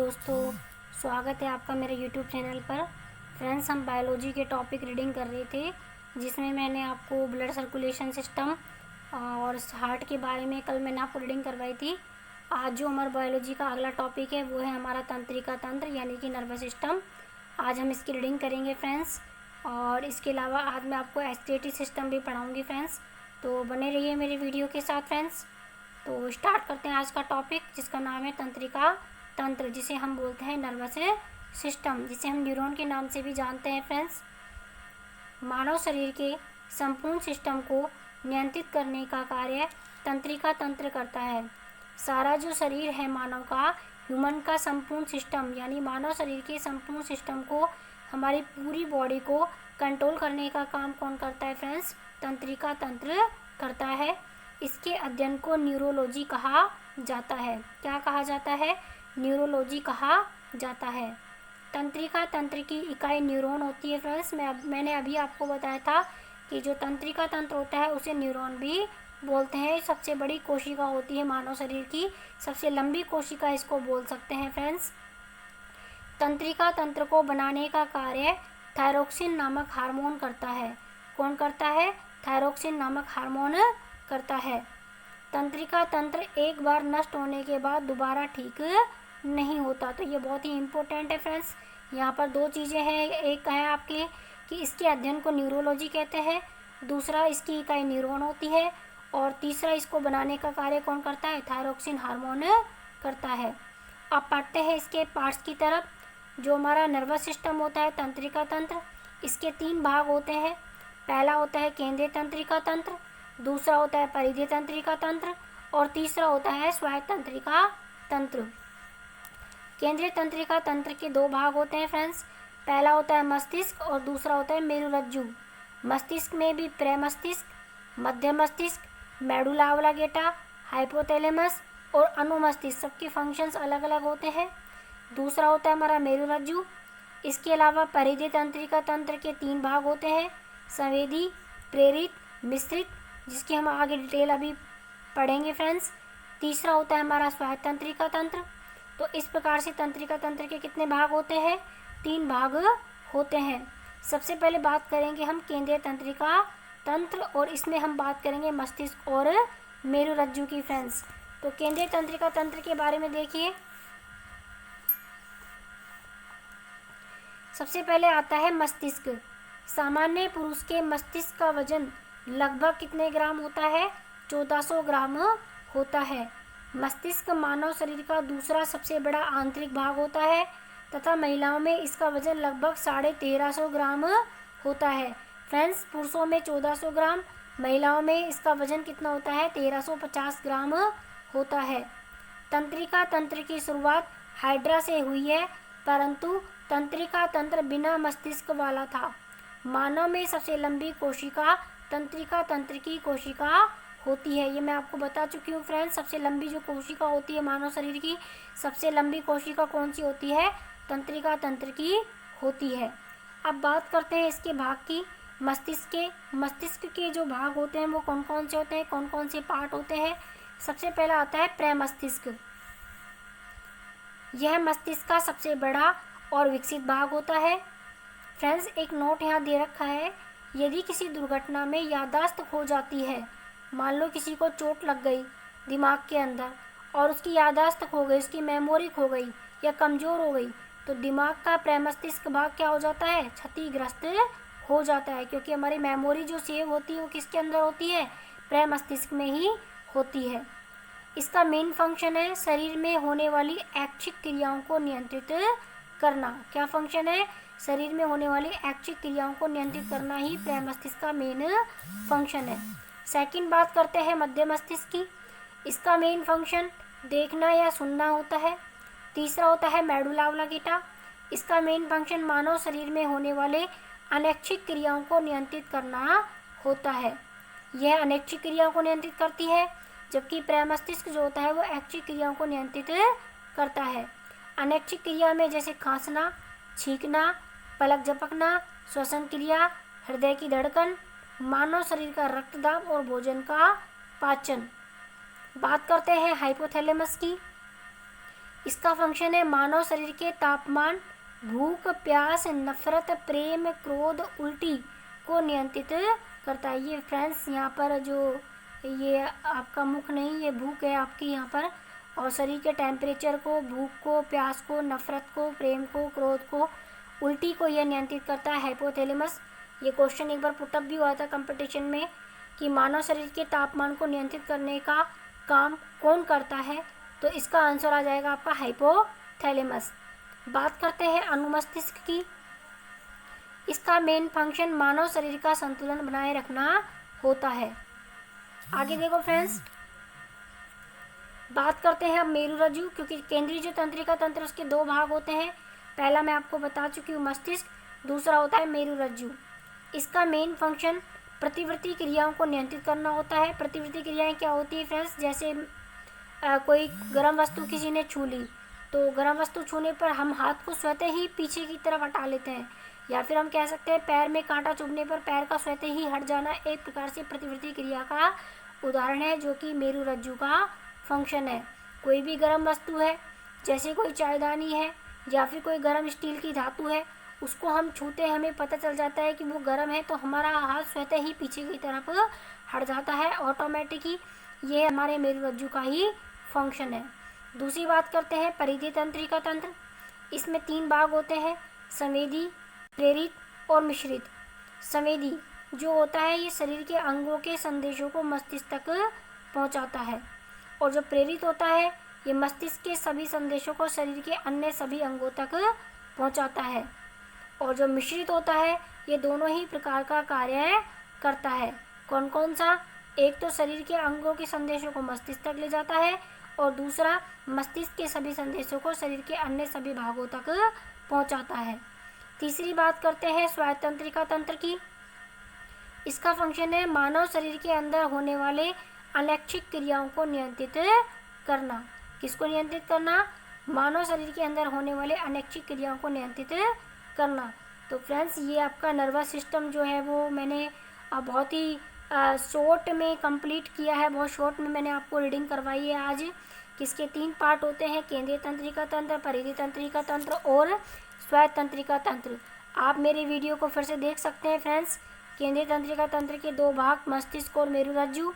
दोस्तों, स्वागत है आपका मेरे यूट्यूब चैनल पर। फ्रेंड्स, हम बायोलॉजी के टॉपिक रीडिंग कर रहे थे, जिसमें मैंने आपको ब्लड सर्कुलेशन सिस्टम और हार्ट के बारे में कल मैंने आपको रीडिंग करवाई थी। आज जो हमारा बायोलॉजी का अगला टॉपिक है वो है हमारा तंत्रिका तंत्र यानी कि नर्वस सिस्टम। आज हम इसकी रीडिंग करेंगे फ्रेंड्स, और इसके अलावा आज मैं आपको एक्सक्रीटरी सिस्टम भी पढ़ाऊँगी फ्रेंड्स। तो बने रहिए मेरे वीडियो के साथ फ्रेंड्स। तो स्टार्ट करते हैं आज का टॉपिक, जिसका नाम है तंत्रिका तंत्र, जिसे हम बोलते हैं नर्वस सिस्टम, जिसे हम न्यूरॉन के नाम से भी जानते हैं फ्रेंड्स। मानव शरीर के संपूर्ण सिस्टम को नियंत्रित करने का कार्य तंत्रिका तंत्र करता है। सारा जो शरीर है मानव का, ह्यूमन का संपूर्ण सिस्टम यानी मानव शरीर के संपूर्ण सिस्टम को, हमारी पूरी बॉडी को कंट्रोल करने का काम कौन करता है फ्रेंड्स? तंत्रिका तंत्र करता है। इसके अध्ययन को न्यूरोलॉजी कहा जाता है। क्या कहा जाता है? न्यूरोलॉजी कहा जाता है। तंत्रिका तंत्र की इकाई न्यूरॉन होती है फ्रेंड्स। मैंने अभी आपको बताया था कि जो तंत्रिका तंत्र होता है उसे न्यूरॉन भी बोलते हैं। सबसे बड़ी कोशिका होती है मानव शरीर की, सबसे लंबी कोशिका इसको बोल सकते हैं फ्रेंड्स। तंत्रिका तंत्र को बनाने का कार्य थायरोक्सिन नामक हार्मोन करता है। कौन करता है? थायरोक्सिन नामक हार्मोन करता है। तंत्रिका तंत्र एक बार नष्ट होने के बाद दोबारा ठीक नहीं होता। तो ये बहुत ही इम्पोर्टेंट है फ्रेंड्स। यहाँ पर दो चीज़ें हैं, एक है आपके लिए कि इसके अध्ययन को न्यूरोलॉजी कहते हैं, दूसरा इसकी इकाई न्यूरॉन होती है, और तीसरा इसको बनाने का कार्य कौन करता है? थायरोक्सिन हार्मोन करता है। अब पढ़ते हैं इसके पार्ट्स की तरफ। जो हमारा नर्वस सिस्टम होता है तंत्रिका तंत्र, इसके 3 भाग होते हैं। पहला होता है केंद्रीय तंत्रिका तंत्र, दूसरा होता है परिधीय तंत्रिका तंत्र, और तीसरा होता है स्वायत्त तंत्रिका तंत्र। केंद्रीय तंत्रिका तंत्र के 2 भाग होते हैं फ्रेंड्स। पहला होता है मस्तिष्क और दूसरा होता है मेरुरज्जु। मस्तिष्क में भी प्रेमस्तिष्क, मध्य मस्तिष्क, मेडुला ऑब्लिंगेटा, हाइपोथैलेमस और अनुमस्तिष्क, सबके फंक्शंस अलग अलग होते हैं। दूसरा होता है हमारा मेरुरज्जु। इसके अलावा परिधीय तंत्रिका तंत्र के 3 भाग होते हैं, संवेदी, प्रेरित, मिश्रित, जिसकी हम आगे डिटेल अभी पढ़ेंगे फ्रेंड्स। तीसरा होता है हमारा स्वायत्त तंत्रिका तंत्र। तो इस प्रकार से तंत्रिका तंत्र के कितने भाग होते हैं? 3 भाग होते हैं। सबसे पहले बात करेंगे हम केंद्रीय तंत्रिका तंत्र, और इसमें हम बात करेंगे मस्तिष्क और मेरुरज्जु की फ्रेंड्स। तो केंद्रीय तंत्रिका तंत्र के बारे में देखिए। सबसे पहले आता है मस्तिष्क। सामान्य पुरुष के मस्तिष्क का वजन लगभग कितने ग्राम होता है? 1400 ग्राम होता है। मस्तिष्क मानव शरीर का दूसरा सबसे बड़ा आंतरिक भाग होता है तथा महिलाओं में इसका वजन लगभग 1350 ग्राम होता है। फ्रेंड्स, पुरुषों में 1400 ग्राम, महिलाओं में इसका वजन कितना होता है? 1350 ग्राम होता है। तंत्रिका तंत्र की शुरुआत हाइड्रा से हुई है, परंतु तंत्रिका तंत्र बिना मस्तिष्क वाला था। मानव में सबसे लंबी कोशिका तंत्रिका तंत्र की कोशिका होती है। ये मैं आपको बता चुकी हूँ फ्रेंड्स। सबसे लंबी जो कोशिका होती है मानव शरीर की, सबसे लंबी कोशिका कौन सी होती है? तंत्रिका तंत्र की होती है। अब बात करते हैं इसके भाग की। मस्तिष्क के जो भाग होते हैं वो कौन कौन से होते हैं, कौन कौन से पार्ट होते हैं? सबसे पहला आता है प्रमस्तिष्क। यह मस्तिष्क का सबसे बड़ा और विकसित भाग होता है। फ्रेंड्स, एक नोट यहाँ दे रखा है, यदि किसी दुर्घटना में याददाश्त खो जाती है, मान लो किसी को चोट लग गई दिमाग के अंदर और उसकी याददाश्त खो गई, उसकी मेमोरी खो गई या कमज़ोर हो गई, तो दिमाग का प्रमस्तिष्क भाग क्या हो जाता है? क्षतिग्रस्त हो जाता है, क्योंकि हमारी मेमोरी जो सेव होती है वो किसके अंदर होती है? प्रमस्तिष्क में ही होती है। इसका मेन फंक्शन है शरीर में होने वाली ऐच्छिक क्रियाओं को नियंत्रित करना। क्या फंक्शन है? शरीर में होने वाली ऐच्छिक क्रियाओं को नियंत्रित करना ही प्रमस्तिष्क का मेन फंक्शन है। सेकंड बात करते हैं मध्य मस्तिष्क की। इसका मेन फंक्शन देखना या सुनना होता है। तीसरा होता है मेडुला ऑब्लिंगेटा। इसका मेन फंक्शन मानव शरीर में होने वाले अनैच्छिक क्रियाओं को नियंत्रित करना होता है। यह अनैच्छिक क्रियाओं को नियंत्रित करती है, जबकि प्रमस्तिष्क जो होता है वो ऐच्छिक क्रियाओं को नियंत्रित करता है। अनैच्छिक क्रिया में जैसे खांसना, छींकना, पलक झपकना, श्वसन क्रिया, हृदय की धड़कन, मानव शरीर का रक्तदाब और भोजन का पाचन। बात करते हैं हाइपोथैलेमस की। इसका फंक्शन है मानव शरीर के तापमान, भूख, प्यास, नफरत, प्रेम, क्रोध, उल्टी को नियंत्रित करता है। ये फ्रेंड्स यहाँ पर जो ये आपका मुख नहीं, ये भूख है आपकी यहाँ पर, और शरीर के टेम्परेचर को, भूख को, प्यास को, नफरत को, प्रेम को, क्रोध को, उल्टी को यह नियंत्रित करता है हाइपोथैलेमस। ये क्वेश्चन एक बार पुटअप भी हुआ था कंपटीशन में कि मानव शरीर के तापमान को नियंत्रित करने का काम कौन करता है, तो इसका आंसर आ जाएगा आपका हाइपोथैलेमस। बात करते हैं अनुमस्तिष्क की। इसका मेन फंक्शन मानव शरीर का संतुलन बनाए रखना होता है। आगे देखो फ्रेंड्स, बात करते हैं अब मेरुरज्जु, क्योंकि केंद्रीय जो तंत्रिका तंत्र उसके दो भाग होते हैं। पहला मैं आपको बता चुकी हूँ मस्तिष्क, दूसरा होता है मेरुरज्जु। इसका मेन फंक्शन प्रतिवर्ती क्रियाओं को नियंत्रित करना होता है। प्रतिवर्ती क्रियाएं क्या होती है फ्रेंड्स, जैसे कोई गर्म वस्तु किसी ने छू ली, तो गर्म वस्तु छूने पर हम हाथ को स्वतः ही पीछे की तरफ हटा लेते हैं, या फिर हम कह सकते हैं पैर में कांटा चुभने पर पैर का स्वतः ही हट जाना एक प्रकार से प्रतिवर्ती क्रिया का उदाहरण है, जो कि मेरुरज्जु का फंक्शन है। कोई भी गर्म वस्तु है, जैसे कोई चायदानी है या फिर कोई गर्म स्टील की धातु है, उसको हम छूते हैं, हमें पता चल जाता है कि वो गर्म है, तो हमारा हाथ स्वतः ही पीछे की तरफ हट जाता है ऑटोमेटिक ही। ये हमारे मेरुरज्जु का ही फंक्शन है। दूसरी बात करते हैं परिधीय तंत्रिका तंत्र। इसमें तीन भाग होते हैं, संवेदी, प्रेरित और मिश्रित। संवेदी जो होता है ये शरीर के अंगों के संदेशों को मस्तिष्क तक पहुंचाता है, और जो प्रेरित होता है ये मस्तिष्क के सभी संदेशों को शरीर के अन्य सभी अंगों तक पहुंचाता है, और जो मिश्रित होता है ये दोनों ही प्रकार का कार्य करता है। कौन कौन सा? एक तो शरीर के अंगों के संदेशों को मस्तिष्क तक ले जाता है, और दूसरा मस्तिष्क के सभी संदेशों को शरीर के अन्य सभी भागों तक पहुंचाता है। तीसरी बात करते हैं स्वायत्त तंत्रिका तंत्र की। इसका फंक्शन है मानव शरीर के अंदर होने वाले अनैच्छिक क्रियाओं को नियंत्रित करना। किसको नियंत्रित करना? मानव शरीर के अंदर होने वाले अनैच्छिक क्रियाओं को नियंत्रित करना। तो फ्रेंड्स ये आपका नर्वस सिस्टम जो है वो मैंने बहुत ही शॉर्ट में कंप्लीट किया है, बहुत शॉर्ट में मैंने आपको रीडिंग करवाई है आज। किसके तीन पार्ट होते हैं, केंद्रीय तंत्रिका तंत्र, परिधीय तंत्रिका तंत्र और स्वायत्त तंत्रिका तंत्र। आप मेरे वीडियो को फिर से देख सकते हैं फ्रेंड्स। केंद्रीय तंत्रिका तंत्र के दो भाग मस्तिष्क और मेरुरज्जु,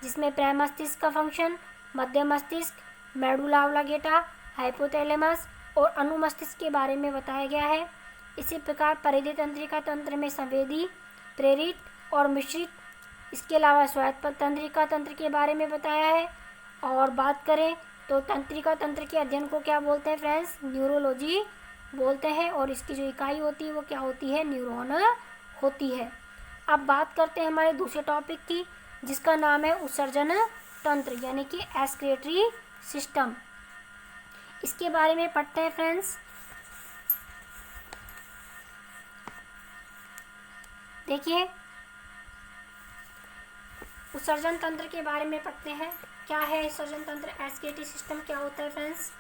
जिसमें प्रमस्तिष्क का फंक्शन, मध्य मस्तिष्क, मेडुला ऑब्लिंगेटा, हाइपोथैलेमस और अनुमस्तिष्क के बारे में बताया गया है। इसी प्रकार परिधीय तंत्रिका तंत्र में संवेदी, प्रेरित और मिश्रित, इसके अलावा स्वायत्त तंत्रिका तंत्र के बारे में बताया है। और बात करें तो तंत्रिका तंत्र के अध्ययन को क्या बोलते हैं फ्रेंड्स? न्यूरोलॉजी बोलते हैं, और इसकी जो इकाई होती है वो क्या होती है? न्यूरॉन होती है। अब बात करते हैं हमारे दूसरे टॉपिक की, जिसका नाम है उत्सर्जन तंत्र, यानी कि एक्सक्रीटरी सिस्टम। इसके बारे में पढ़ते हैं फ्रेंड्स। देखिए उत्सर्जन तंत्र के बारे में पढ़ते हैं। क्या है उत्सर्जन तंत्र? एक्सक्रीटरी सिस्टम क्या होता है फ्रेंड्स?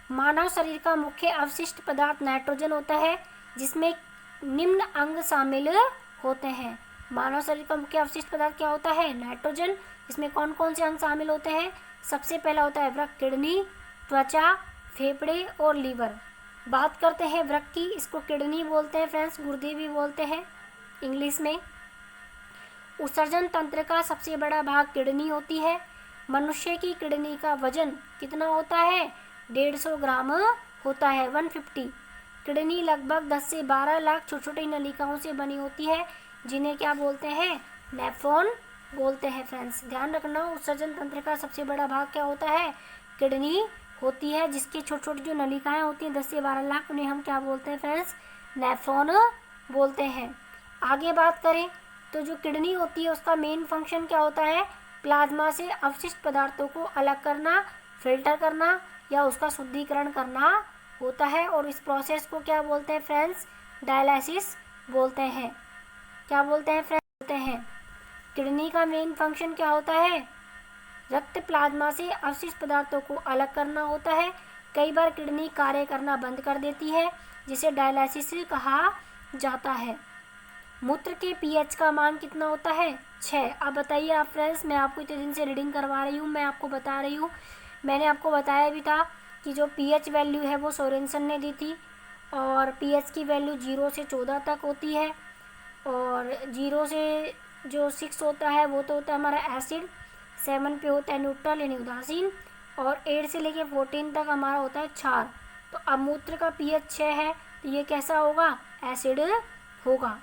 मानव शरीर का मुख्य अवशिष्ट पदार्थ नाइट्रोजन होता है, जिसमें निम्न अंग शामिल होते हैं। मानव शरीर का मुख्य अवशिष्ट पदार्थ क्या होता है? नाइट्रोजन। इसमें कौन कौन से अंग शामिल होते हैं? सबसे पहला होता है वृक्क, किडनी, त्वचा, फेफड़े और लीवर। बात करते हैं वृक्क की। इसको किडनी बोलते हैं फ्रेंड्स, गुर्दे भी बोलते हैं इंग्लिश में। उत्सर्जन तंत्र का सबसे बड़ा भाग किडनी होती है। मनुष्य की किडनी का वजन कितना होता है? 150 ग्राम होता है, 150। किडनी लगभग 10 से 12 लाख छोटी छोटी नलिकाओं से बनी होती है, जिन्हें क्या बोलते हैं? नेफ्रॉन बोलते हैं फ्रेंड्स। ध्यान रखना, उत्सर्जन तंत्र का सबसे बड़ा भाग क्या होता है? किडनी होती है, जिसकी छोटी छोटी जो नलिकाएं होती हैं 10 से 12 लाख, उन्हें हम क्या बोलते हैं फ्रेंड्स? नेफ्रॉन बोलते हैं। आगे बात करें तो जो किडनी होती है उसका मेन फंक्शन क्या होता है? प्लाज्मा से अवशिष्ट पदार्थों को अलग करना, फिल्टर करना या उसका शुद्धिकरण करना होता है, और इस प्रोसेस को क्या बोलते हैं फ्रेंड्स? डायलिसिस बोलते हैं। क्या बोलते हैं फ्रेंड्स? बोलते हैं। किडनी का मेन फंक्शन क्या होता है? रक्त प्लाज्मा से अवशिष्ट पदार्थों को अलग करना होता है। कई बार किडनी कार्य करना बंद कर देती है, जिसे डायलिसिस कहा जाता है। मूत्र के पीएच का मान कितना होता है? 6। अब बताइए आप फ्रेंड्स, मैं आपको इतने दिन से रीडिंग करवा रही हूँ, मैं आपको बता रही हूँ, मैंने आपको बताया भी था कि जो पीएच वैल्यू है वो सोरेनसन ने दी थी और पीएच की वैल्यू 0 से 14 तक होती है और 0 से जो 6 होता है वो तो होता है हमारा एसिड, 7 पे होता है न्यूट्रल यानी उदासीन और 8 से लेके 14 तक हमारा होता है क्षार। तो अब मूत्र का पीएच 6 है तो ये कैसा होगा? एसिड होगा।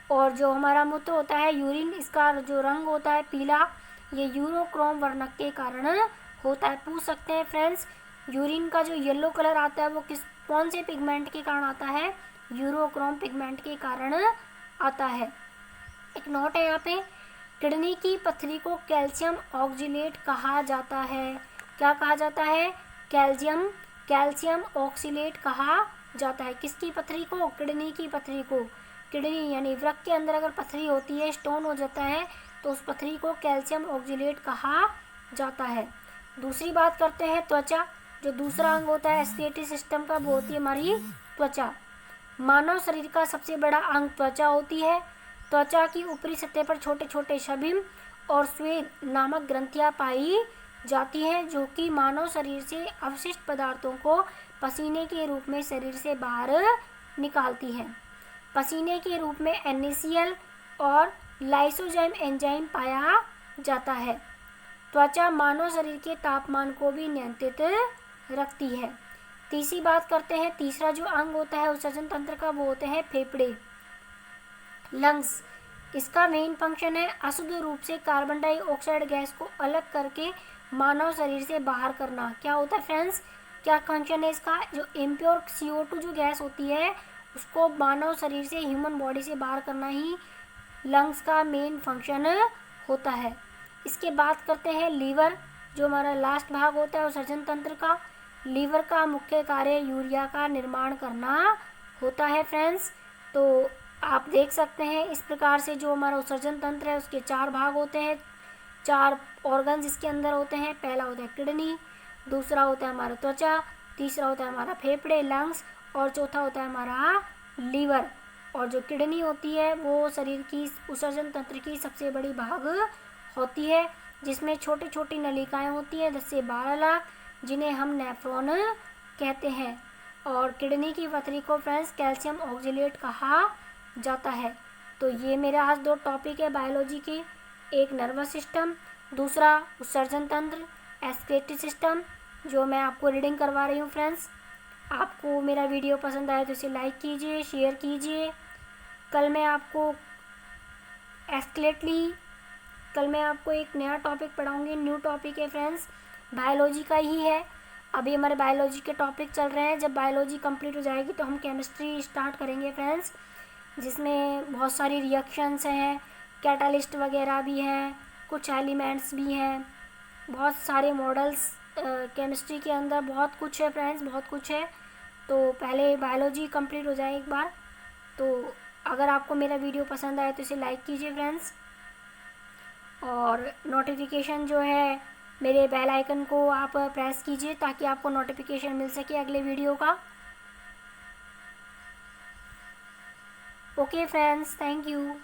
और जो हमारा मूत्र होता है यूरिन, इसका जो रंग होता है पीला, ये यूरोक्रोम वर्णक के कारण होता है। पूछ सकते हैं फ्रेंड्स, यूरिन का जो येलो कलर आता है वो कौन से पिगमेंट के कारण आता है? यूरोक्रोम पिगमेंट के कारण आता है। एक नोट है यहाँ पे, किडनी की पथरी को कैल्शियम ऑक्सीलेट कहा जाता है। क्या कहा जाता है? कैल्शियम ऑक्सीलेट कहा जाता है। किसकी पथरी को? किडनी की पथरी को। किडनी यानी वृक्क के अंदर अगर पथरी होती है, स्टोन हो जाता है, तो उस पथरी को कैल्शियम ऑक्सीलेट कहा जाता है। दूसरी बात करते हैं त्वचा। जो दूसरा अंग होता है रेस्पिरेटरी सिस्टम का वो होती है हमारी त्वचा। मानव शरीर का सबसे बड़ा अंग त्वचा होती है। त्वचा की ऊपरी सतह पर छोटे छोटे शबिम और स्वेद नामक ग्रंथियां पाई जाती हैं जो कि मानव शरीर से अवशिष्ट पदार्थों को पसीने के रूप में शरीर से बाहर निकालती हैं। पसीने के रूप में NaCl और लाइसोजाइम एंजाइम पाया जाता है। त्वचा मानव शरीर के तापमान को भी नियंत्रित रखती है। तीसरी बात करते हैं, तीसरा जो अंग होता है उत्सर्जन तंत्र का वो होते हैं फेफड़े, लंग्स। इसका मेन फंक्शन है अशुद्ध रूप से कार्बन डाइऑक्साइड गैस को अलग करके मानव शरीर से बाहर करना। क्या होता है फ्रेंड्स, क्या फंक्शन है इसका? जो इम्प्योर CO2 जो गैस होती है उसको मानव शरीर से, ह्यूमन बॉडी से बाहर करना ही लंग्स का मेन फंक्शन होता है। इसके बात करते हैं लीवर, जो हमारा लास्ट भाग होता है उत्सर्जन तंत्र का। लीवर का मुख्य कार्य यूरिया का निर्माण करना होता है फ्रेंड्स। तो आप देख सकते हैं इस प्रकार से जो हमारा उत्सर्जन तंत्र है उसके 4 भाग होते हैं, 4 ऑर्गन्स इसके अंदर होते हैं। पहला होता है किडनी, दूसरा होता है हमारा त्वचा, तीसरा होता है हमारा फेफड़े लंग्स और चौथा होता है हमारा लीवर। और जो किडनी होती है वो शरीर की उत्सर्जन तंत्र की सबसे बड़ी भाग होती है, जिसमें छोटी छोटी नलिकाएं होती हैं 10 से 12 लाख, जिन्हें हम नेफ्रॉन कहते हैं। और किडनी की पथरी को फ्रेंड्स कैल्शियम ऑक्सीलेट कहा जाता है। तो ये मेरा आज 2 टॉपिक है बायोलॉजी के, एक नर्वस सिस्टम, दूसरा उत्सर्जन तंत्र एक्सक्रीटरी सिस्टम, जो मैं आपको रीडिंग करवा रही हूँ फ्रेंड्स। आपको मेरा वीडियो पसंद आए तो इसे लाइक कीजिए, शेयर कीजिए। कल मैं आपको एक नया टॉपिक पढ़ाऊँगी, न्यू टॉपिक है फ्रेंड्स, बायोलॉजी का ही है। अभी हमारे बायोलॉजी के टॉपिक चल रहे हैं, जब बायोलॉजी कंप्लीट हो जाएगी तो हम केमिस्ट्री स्टार्ट करेंगे फ्रेंड्स, जिसमें बहुत सारी रिएक्शंस हैं, कैटालिस्ट वगैरह भी हैं, कुछ एलिमेंट्स भी हैं, बहुत सारे मॉडल्स केमिस्ट्री के अंदर बहुत कुछ है फ्रेंड्स, बहुत कुछ है। तो पहले बायोलॉजी कंप्लीट हो जाए एक बार। तो अगर आपको मेरा वीडियो पसंद आए तो इसे लाइक कीजिए फ्रेंड्स, और नोटिफिकेशन जो है मेरे बेल आइकन को आप प्रेस कीजिए ताकि आपको नोटिफिकेशन मिल सके अगले वीडियो का। Okay friends, thank you.